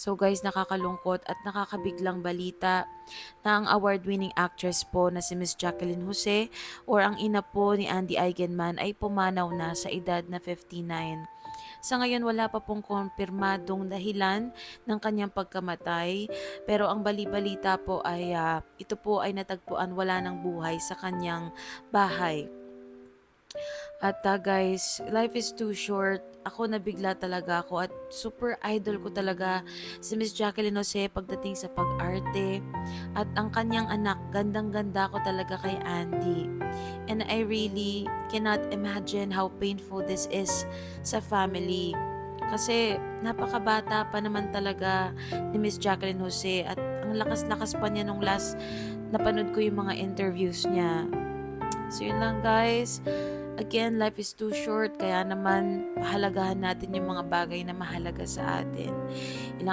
So guys, nakakalungkot at nakakabiglang balita na ang award-winning actress po na si Miss Jacqueline Jose or ang ina po ni Andy Eigenman ay pumanaw na sa edad na 59. Sa ngayon wala pa pong kumpirmadong dahilan ng kanyang pagkamatay, pero ang bali-balita po ay ito po ay natagpuan wala ng buhay sa kanyang bahay. At guys, life is too short. Ako nabigla talaga ako at super idol ko talaga si Miss Jacqueline Jose pagdating sa pag-arte. At ang kanyang anak, gandang-ganda ko talaga kay Andy. And I really cannot imagine how painful this is sa family. Kasi napakabata pa naman talaga ni Miss Jacqueline Jose at ang lakas-lakas pa niya nung last napanood ko yung mga interviews niya. So yun lang guys. Again, life is too short, kaya naman pahalagahan natin yung mga bagay na mahalaga sa atin. Ilang